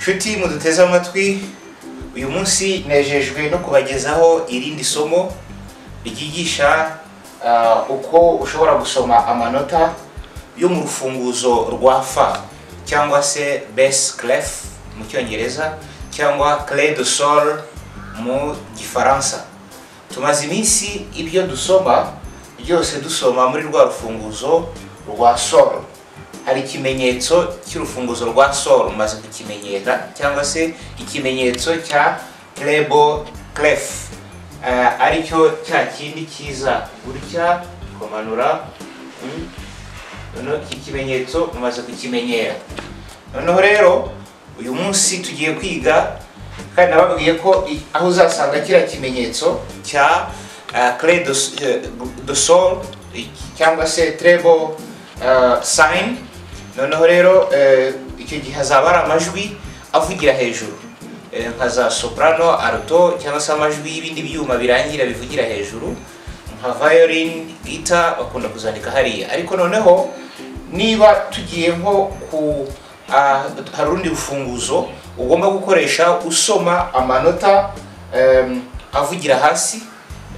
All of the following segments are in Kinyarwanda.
Nshuti muduteze amatwi, uyu munsi nejejwe no kubagezaho irindi somo ryigisha uko ushobora gusoma amanota yo mu rufunguzo rwa fa cyangwa se basse clef mu cyongereza cyangwa clé de sol mu gifaransa. Tumaze iminsi ibyo dusoma byose dusoma muri rwa rufunguzo rwa sol. Hari ikimenyetso cy'urufunguzo rwa sol maze kukimenyera cyangwa se ikimenyetso cya treble clef, aricyo cya kindi kiza gutya kumanura. Iki kimenyetso maze kukimenyera. Noneho rero uyu munsi tugiye kwiga kandi nababwiye ko aho uzasanga kira kimenyetso cya clé de sol cyangwa se treble sign. Noneho rero icyo gihe hazaba ari amajwi avugira hejuru, nka za soprano, alto cyangwa se amajwi y'ibindi byuma birangira bivugira hejuru nka violin, guitar bakunda kuzandika hariya. Ariko noneho niba tugiye nko ku hari urundi rufunguzo ugomba gukoresha usoma amanota avugira hasi,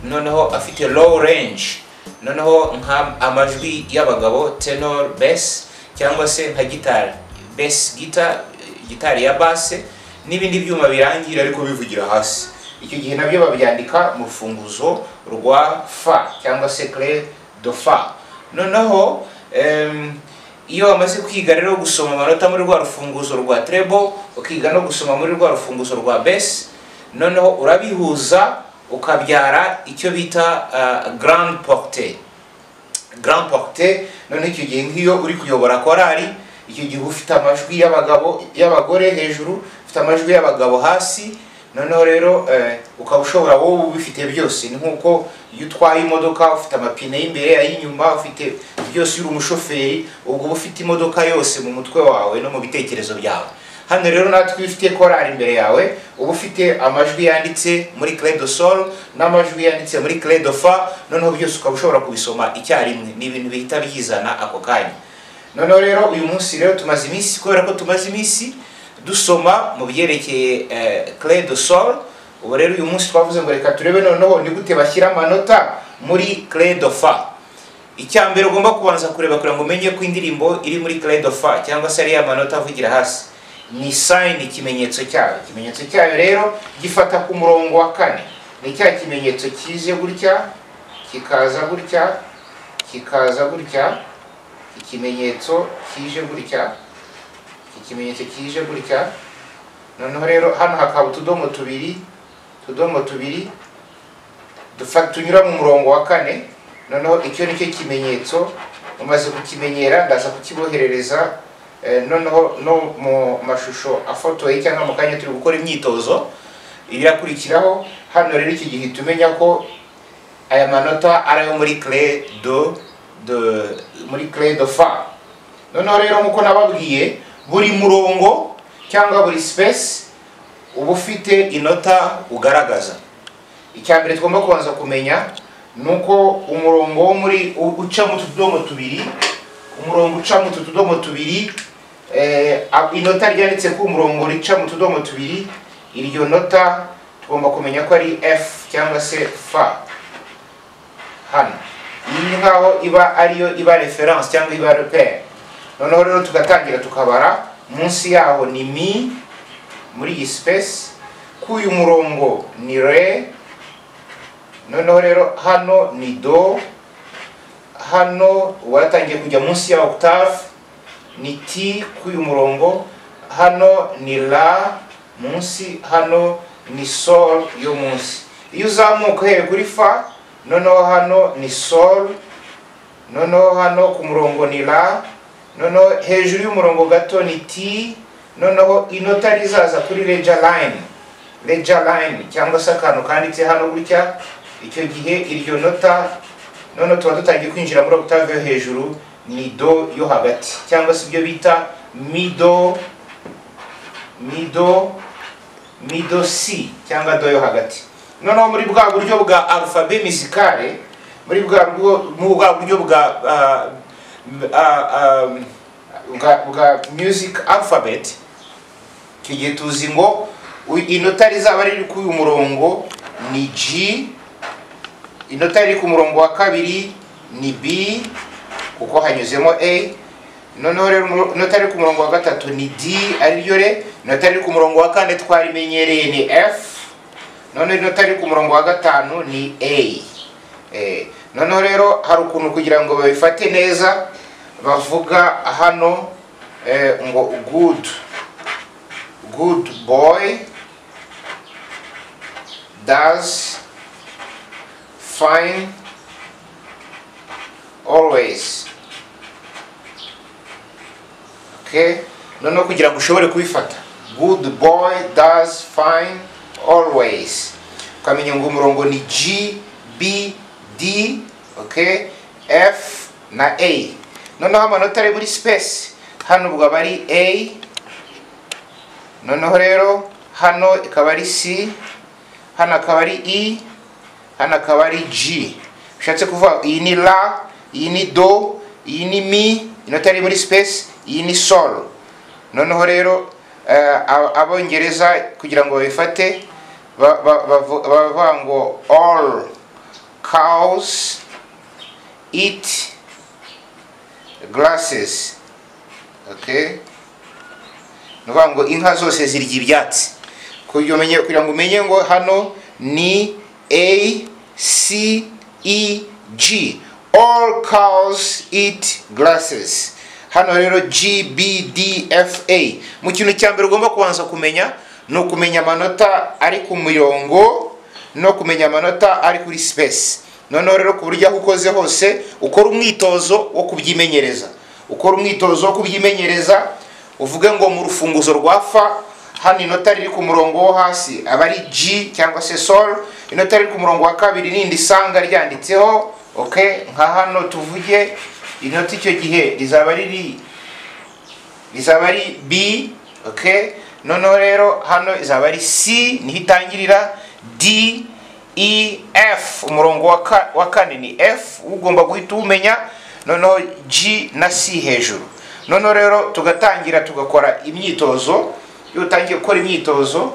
noneho afite low range, noneho nka amajwi y'abagabo tenor, bass cyangwa se nka guitar, bass guitar, guitar ya basse n'ibindi byuma birangira ariko bivugira hasi. Icyo gihe nabyo babyandika mu rufunguzo rwa fa cyangwa se clé de fa. Noneho iyo wamaze kwiga rero gusoma amanota muri rwa rufunguzo rwa treble, ukiga no gusoma muri rwa rufunguzo rwa bass, noneho urabihuza ukabyara icyo bita grand portée. Grand portée, none icyo gihe nk'iyo uri kuyobora korali, icyo gihe ufite amajwi y'abagore hejuru, ufite amajwi y'abagabo hasi. Noneho rero ukaba ushobora wowe ubifite byose. Ni nkuko iyo utwaye imodoka ufite amapine y'imbere ay'inyuma, ufite byose, uri umushoferi ubwo ufite imodoka yose mu mutwe wawe no mu bitekerezo byawe. Hano rero natwe ufite korali imbere yawe, uba ufite amajwi yanditse muri clé de sol n'amajwi yanditse muri clé de fa, noneho byose ukaba ushobora kubisoma icyarimwe. Ni ibintu bihita byizana ako kanya. Noneho rero uyu munsi rero tumaze iminsi, kubera ko tumaze iminsi dusoma mu byerekeye clé de sol, ubu rero uyu munsi twavuze ngo reka turebe noneho ni gute bashyira amanota muri clé de fa. Icyambere ugomba kubanza kureba kugira ngo umenye ko indirimbo iri muri clé de fa cyangwa se ari amanota avugira hasi ni sign, ikimenyetso cyayo. Ikimenyetso cyayo rero gifata ku murongo wa 4. Ni cya kimenyetso kije gutya, kikaza gutya, kikaza gutya, ikimenyetso kije gutya, ikimenyetso kije gutya. Noneho rero hano hakaba utudomo tubiri tunyura mu murongo wa 4. Noneho icyo nicyo kimenyetso umaze kukimenyera ndaza kukiboherereza noneho no mu mashusho afotoye cyangwa mu kanya turi gukora imyitozo irakurikiraho. Hano rero iki gihe tumenya ko aya manota ari ayo muri clé de fa. Noneho rero nkuko nababwiye, buri murongo cyangwa buri space uba ufite inota ugaragaza. Icyambere tugomba kubanza kumenya nuko umurongo wo muri uca mu tudomo tubiri, umurongo uca mu tudomo tubiri, inota ryanditse ku murongo rica mu tudomo tubiri, iryo nota tugomba kumenya ko ari F cyangwa se fa. Hano iyi nkaho iba ariyo iba reference cyangwa iba repère. Noneho rero tugatangira tukabara, munsi yaho ni mi muri iyi space, ku uyu murongo ni re. Noneho rero hano ni do, hano waratangiye kujya munsi ya octave ni ti ku uyu murongo, hano ni la munsi, hano ni sol yo munsi. Iyo uzamuka here kuri fa, noneho hano ni sol, noneho hano ku murongo ni la, noneho hejuru y'umurongo gato ni ti, noneho inota rizaza kuri leja line cyangwa se akantu kanditse hano gutya. Icyo gihe iryo nota noneho tuba dutangiye kwinjira muri octave yo hejuru, ni do yo hagati cyangwa se ibyo bita mi do si cyangwa do yo hagati. Noneho muri bwa buryo bwa alphabet musicale, muri bwa buryo bwa music alphabet icyo gihe tuzi ngo inota rizaba riri ku uyu murongo ni G, inota riri ku murongo wa kabiri ni B kuko hanyuzemo A, noneho rero inota riri ku murongo wa gatatu ni D ari ryo re, inota riri ku murongo wa kane twarimenyereye ni F, noneho inota riri ku murongo wa gatanu ni A. Noneho rero hari ukuntu kugira ngo babifate neza bavuga hano ngo good boy does fine always. Okay, noneho kugira ngo ushobore kubifata, good boy does fine always, ukamenya ngo umurongo ni G, B, D, okay, F na A. Noneho amanota ari muri space, hano ubwo bari A, noneho rero hano ikaba ari C, hano akaba ari E, hano akaba ari G. Bishatse kuvuga iyi ni La, iyi ni Do, iyi ni Mi, inota ari muri space, iyi ni Sol. Noneho rero abongereza kugira ngo babifate bavuga ngo all cows eat grasses. Okay, nuvuga ngo inka zose zirya ibyatsi. Kugira ngo umenye ngo hano ni A, C, E, G, all cows eat grasses. Hano rero G, B, D, F, A. Mu kintu cya mbere ugomba kubanza kumenya no kumenya amanota ari ku mirongo no kumenya amanota ari kuri space. Noneho rero ku buryo aho ukoze hose ukora umwitozo wo kubyimenyereza, uvuge ngo mu rufunguzo rwa fa hano inota riri ku murongo wo hasi aba ari G cyangwa se Sol, inota riri ku murongo wa kabiri nindi sanga ryanditseho. Okay, nka hano tuvuge inota icyo gihe rizaba ari B. Okay, noneho rero hano izaba ari C niho itangirira, D, E, F, umurongo wa kane ni F ugomba guhita umenya, noneho G na C hejuru. Noneho rero tugatangira tugakora imyitozo. Iyo utangiye gukora imyitozo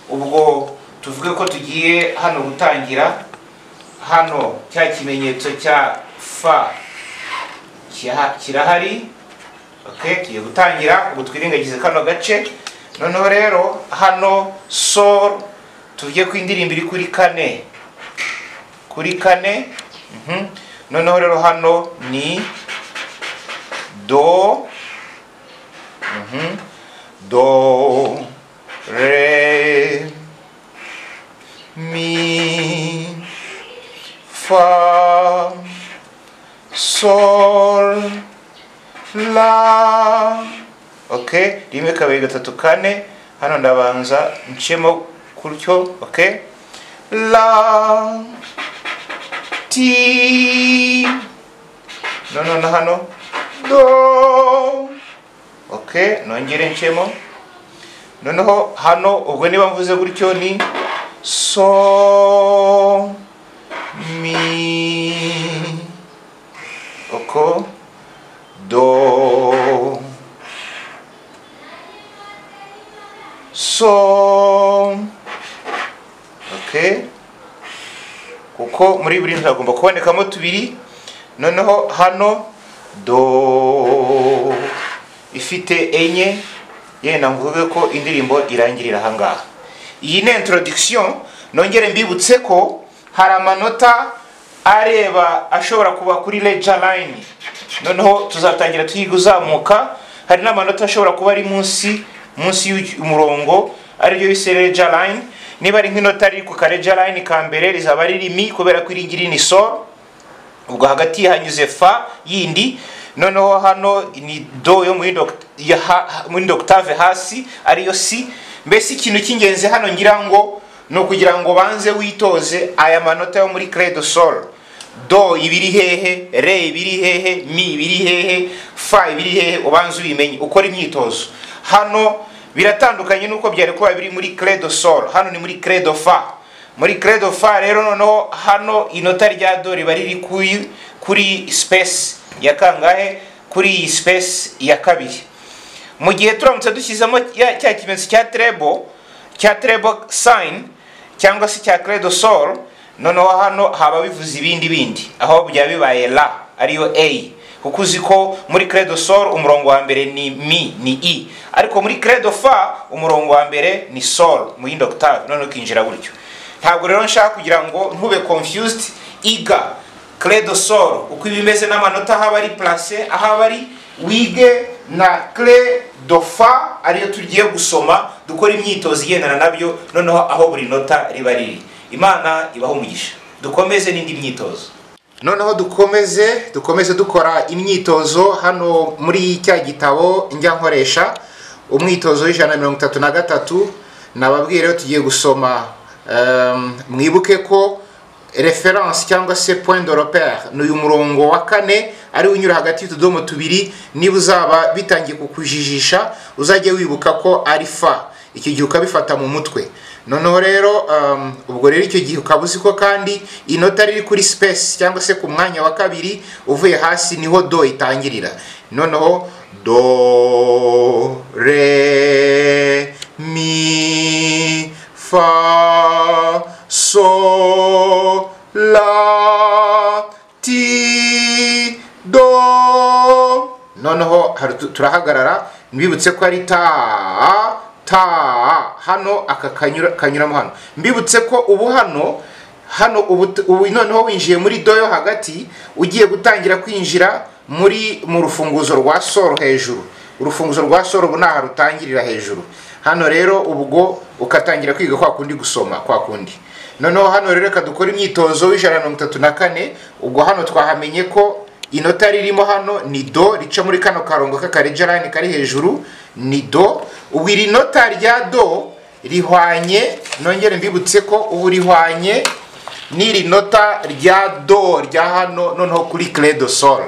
ubwo tuvuge ko tugiye hano gutangira, hano cya kimenyetso cya fa kirahari. Okay, tugiye gutangira ubwo twirengagize kano gace. Noneho rero hano Sol tuvuge ko indirimbo iri kuri kane, noneho rero hano ni Do, Do, Re, Mi, Fa, Sol, La. Okay, rimwe kabiri gatatu kane, hano ndabanza ncemo kuryo. Okay, La, Ti, no hano Do. Okay, nongere ncemo. Noneho hano ubwo niba mvuze gutyo ni So, Mi, Oko, Do, So. Okay, kuko muri buri ntagomba kubonekamo tubiri. Noneho hano Do ifite enye, yenda mvuge ko indirimbo irangirira ahangaha. Iyi ni introduction. Nongere mbibutse ko hari amanota areba ashobora kuba kuri ledger line, noneho tuzatangira tuyiga uzamuka. Hari n'amanota ashobora kuba ari munsi y'umurongo ari ryo bise ledger line. Niba ari nk'inota riri ku ledger line ka mbere rizaba riri Mi kubera ko iringiri ni Sol, ubwo hagati hanyuze Fa yindi, noneho hano ni Do yo muri octave hasi ariyo C. Mbese ikintu cy'ingenzi hano ngira ngo no kugira ngo banze witoze aya manota yo muri Clé de Sol. Do ibiri hehe, Re ibiri hehe, Mi ibiri hehe, Fa ibiri hehe, ubanze ubimenye ukora imyitozo. Hano biratandukanye nuko byari kuba biri muri Clé de Sol, hano ni muri Clé de Fa. Muri Clé de Fa rero noneho hano inota rya Do riba riri kuri space ya kangahe, kuri space ya kabiri. mu gihe turamutse dushyizemo cya kimenyetso cya treble sign cyangwa se cya clé de sol, noneho hano haba bivuze ibindi aho byaba bibaye la ariyo A, kuko uzi ko muri clé de sol umurongo wa mbere ni mi ni i, ariko muri clé de fa umurongo wa mbere ni sol mu yindi octave, noneho kinjira gutyo. Ntabwo rero nshaka kugira ngo ntube confused, iga clé de sol uko ibimeze n'amanota haba ari placé ahaba ari, wige na clé de fa ariyo tugiye gusoma dukora imyitozo igendana nabyo, noneho aho buri nota riba riri. Imana ibaho umugisha. Dukomeze n'indi myitozo. Noneho dukomeze dukora imyitozo hano muri cya gitabo njya nkoresha, umwitozo w'133. Nababwiye rero tugiye gusoma, mwibuke ko reference cyangwa se point de repère ni uyu murongo wa 4 ari unyura hagati y'utudomo tubiri. Niba uzaba bitangiye kukujijisha uzajye wibuka ko ari fa, icyo gihe ukabifata mu mutwe. Noneho rero ubwo rero icyo gihe ukabuzi ko kandi inota riri kuri space cyangwa se ku mwanya wa kabiri uvuye hasi niho do itangirira. Noneho do re mi fa so la ti do. Noneho turahagarara, mbibutse ko ari ta hano aka kanyuramo hano. Mbibutse ko ubu hano ubu noneho winjiye muri do yo hagati, ugiye gutangira kwinjira mu rufunguzo rwa sol hejuru. Urufunguzo rwa sol ubu naha rutangirira hejuru. Hano rero ubwo ukatangira kwiga kwa kundi gusoma kwa kundi. Noneho hano rero reka dukora imyitozo w'134. Ubwo hano twahamenye ko inota ririmo hano ni do, rica muri kano karongo k'akaregerane kari hejuru ni do. Ubu iri nota rya do rihwanye, nongere mbibutse ko ubu rihwanye n'iri nota rya do rya hano noneho kuri clé de sol.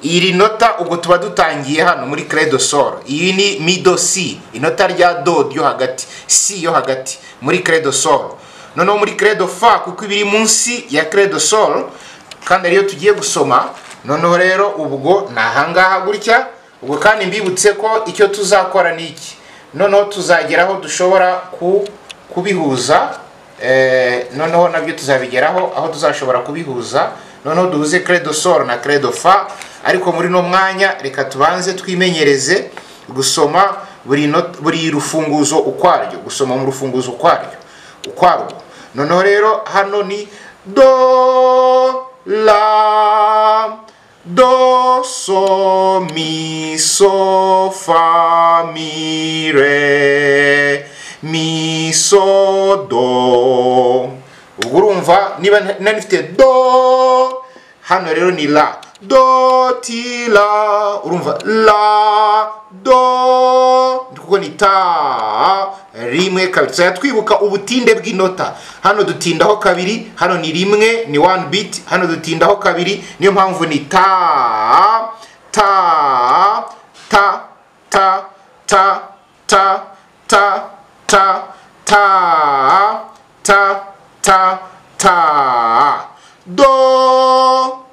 Iri nota ubwo tuba dutangiye hano muri clé de sol. Iyi ni mi do si, inota rya do ryo hagati, si yo hagati muri clé de sol. Noneho muri clé de fa kuko ibiri munsi ya clé de sol kandi ariyo tugiye gusoma. Noneho rero ubwo nahangaha gutya. Ubwo kandi mbibutse ko icyo tuzakora ni iki. Noneho tuzageraho dushobora kubihuza, noneho nabyo tuzabigeraho aho tuzashobora kubihuza. Noneho duhuze clé de sol na clé de fa, ariko muri no mwanya reka tubanze twimenyereze gusoma buri rufunguzo ukwaryo, gusoma mu rufunguzo ukwarwo. Noneho rero hano ni do la do so mi so fa mi re mi so do. Ubwo urumva niba nifite do, hano rero ni la do ti la, urumva la do kuko ni ta rimwe kabiri. Twibuka ubutinde bw'inota, hano dutindaho kabiri, hano ni rimwe ni 1 beat, hano dutindaho kabiri, niyo mpamvu ni ta ta ta ta ta ta ta ta ta ta ta ta. Do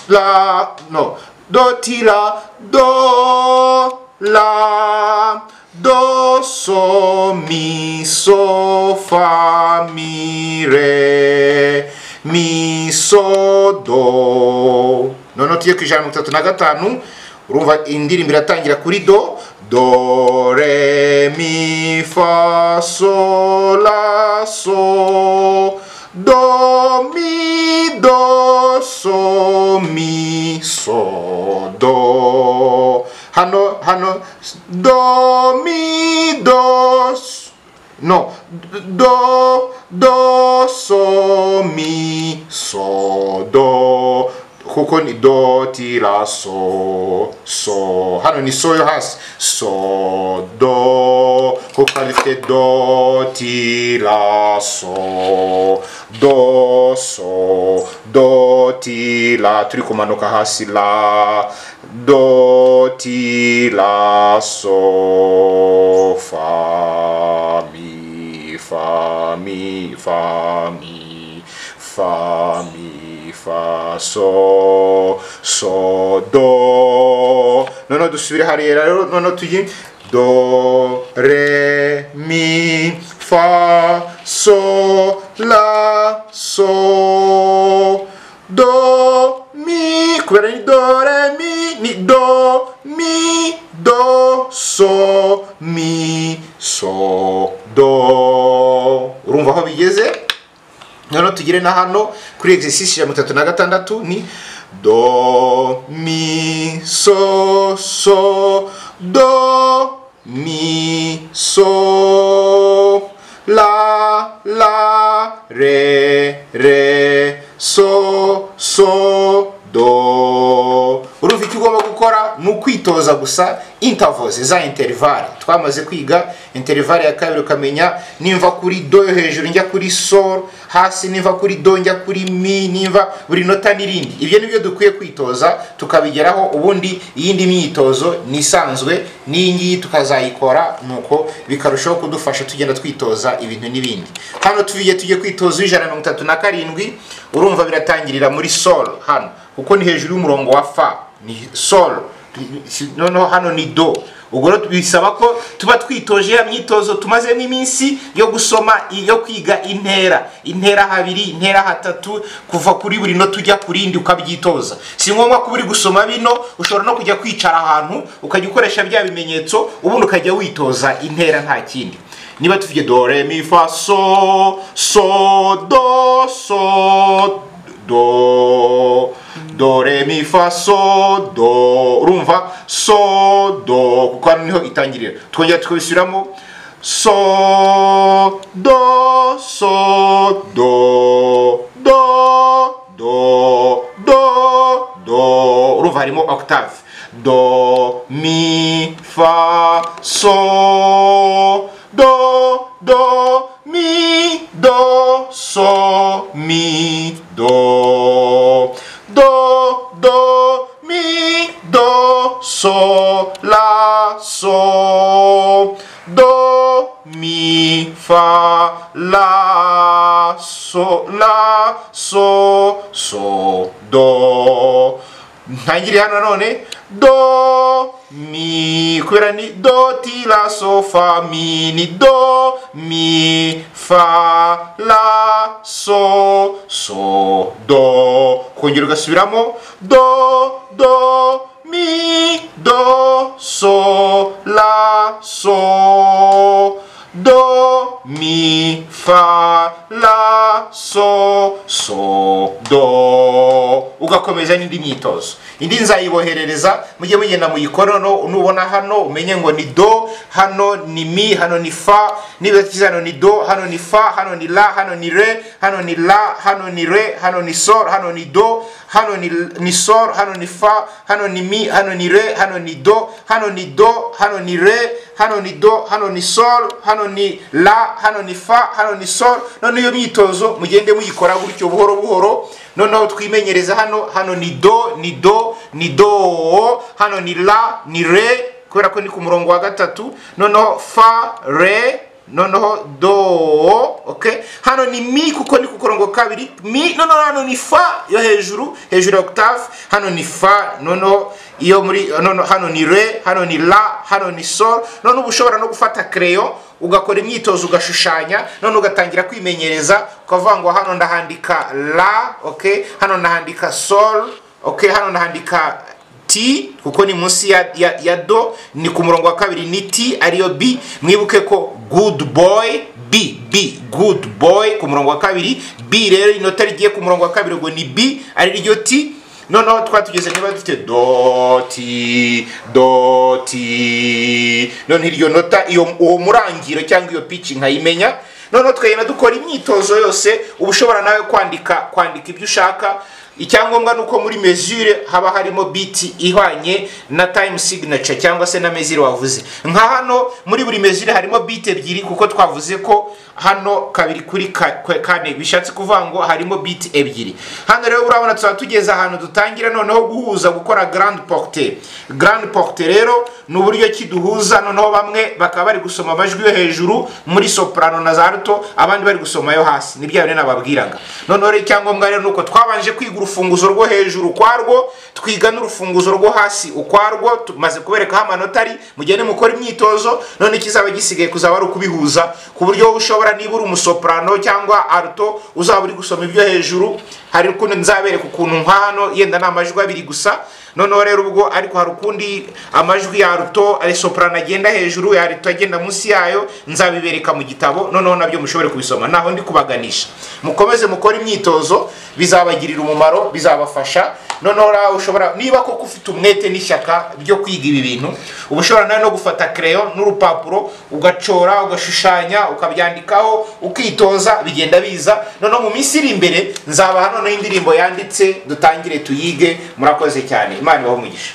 la no, do ti la do la do so mi so fa mi re mi so do. Noneho tugiye ku 135. Urumva indirimbo iratangira kuri do re mi fa so la so do mi do so mi so do. Hano do mi do no do so mi so do kuko ni do ti la so. Hano ni so yo hasi, so do kuko lifte do ti la so do ti la, turi kumanuka hasi la do ti la so fa mi fa mi fa mi fa mi fa so do noneho dusubire hariya rero, noneho tugiye do re mi fa so la so do mi, kubera ni do re mi, ni do mi do so mi so do. Urumva aho bigeze? Noneho tugire na hano kuri exercice ya 36 ni do mi so so do mi so la re so so do. Urumva icyo ugomba gukora ni ukwitoza gusa intervals za interval. Twamaze kwiga interval ya kabiri ukamenya nimva kuri do yo hejuru njya kuri sol, hasi nimva kuri do njya kuri mi, nimva buri nota n'irindi. Ibyo nibyo dukwiye kwitoza tukabigeraho, ubundi iyindi myitozo nisanzwe n'ingi tukazayikora, nuko bikarushaho kudufasha tugenda twitoza ibintu n'ibindi. Hano tujye kwitoza 137. Urumva biratangirira muri sol hano kuko ni hejuru y'umurongo wa fa, ni sol, noneho hano ni do. Ubwo bisaba ko tuba twitoje ya myitozo tumaze n'iminsi yo gusoma, yo kwiga intera habiri, intera hatatu, kuva kuri buri no tujya kurindi ukabyitoza. Si ngombwa ko uri gusoma bino, ushobora no kujya kwicara ahantu ukajya ukoresha bya bimenyetso, ubundi ukajya witoza intera nta kindi. Niba tuvuge do re mi fa so do so do do re mi fa so do. Urumva so do kuko niho itangirira. Twongera tukabisubiramo so do do do. Urumva harimo octave do mi fa so do mi do so mi do mi do so la so do mi fa la so do. Ntangire hano none do mi, kubera ni do ti la so fa mi, ni do mi fa la so do. Kongera ugasubiramo do mi do so la so do mi fa la so do. Ugakomeza n'indi myitozo. Indi nzayiboherereza mujye mugenda muyikora, nubona hano umenye ngo ni do, hano ni mi, hano ni fa, niba kizano ni do, hano ni fa, hano ni la, hano ni re, hano ni la, hano ni re, hano ni sol, hano ni do, hano ni sol, hano ni fa, hano ni mi, hano ni re, hano ni do, hano ni do, hano ni re, hano ni do, hano ni sol, hano ni la, hano ni fa, hano ni sol. None iyo myitozo mugende muyikora gutyo buhoro buhoro. Noneho twimenyereza hano ni do, hano ni la, ni re, kubera ko ni ku murongo wa gatatu. Noneho fa, re, noneho do, okay. Hano ni mi kuko ni ku murongo kabiri, mi. Noneho hano ni fa yo hejuru ya octave, hano ni fa, noneho iyo muri hano ni re, hano ni la, hano ni sol. Noneho ubushobora no gufata crayon ugakora imyitozo ugashushanya, none ugatangira kwimenyereza ukavuga ngo hano ndahandika la, okay, hano ndahandika sol, okay, hano ndahandika T kuko ni munsi ya do, ni ku murongo wa kabiri ni T ariyo B. Mwibuke ko good boy B good boy ku murongo wa kabiri, B rero inota rigiye ku murongo wa kabiri ngo ni B ari ryo T. Noneho twatugeze niba dufite do ti, none iryo nota uwo murangiro cyangwa iyo pitch nkayimenya. Noneho twagenda dukora imyitozo yose, ubushobora nawe kwandika ibyo ushaka. Icyangombwa nuko muri mesure haba harimo beat ihwanye na time signature cyangwa se na mesure wavuze. Nka hano muri buri mesure harimo beat ebyiri kuko twavuze ko hano kabiri kuri kane, bishatse kuvuga ngo harimo beat ebyiri. Hano rero urabona tugeze ahantu dutangira noneho guhuza gukora grand portée. Grand portée rero n'uburyo kiduhuza, noneho bamwe bakaba bari gusoma amajwi yo hejuru muri soprano na alto, abandi bari gusoma yo hasi. Nibyo rero nababwiraga. Noneho icyangombwa rero nuko twabanje kwiga urufunguzo rwo hejuru ukwarwo, twiga n'urufunguzo rwo hasi ukwarwo. Tumaze kubereka amanota ari, mugende mukora imyitozo, none ikizaba gisigaye kuzaba ari ukubihuza ku buryo ushobora, niba uri umusoprano cyangwa alto, uzaba uri gusoma ibyo hejuru. Hari ukundi nzabereka ukuntu nk'hano yenda n'amajwi abiri gusa, noneho rero ubwo ariko hari ukundi amajwi ya alto ari soprano agenda hejuru, ya alto agenda munsi yayo, nzabibereka mu gitabo, noneho nabyo mushobore kubisoma. Naho ndi kubaganisha, mukomeze mukora imyitozo, bizabagirira umumaro, bizabafasha. Noneho ushobora, niba koko ufite umwete n'ishyaka byo kwiga ibi bintu, uba ushobora nawe no gufata crayon n'urupapuro ugacora, ugashushanya, ukabyandikaho, ukitoza, bigenda biza. Noneho mu minsi iri imbere nzaba hano n'indirimbo yanditse, dutangire tuyige. Murakoze cyane, Imana ibahe umugisha.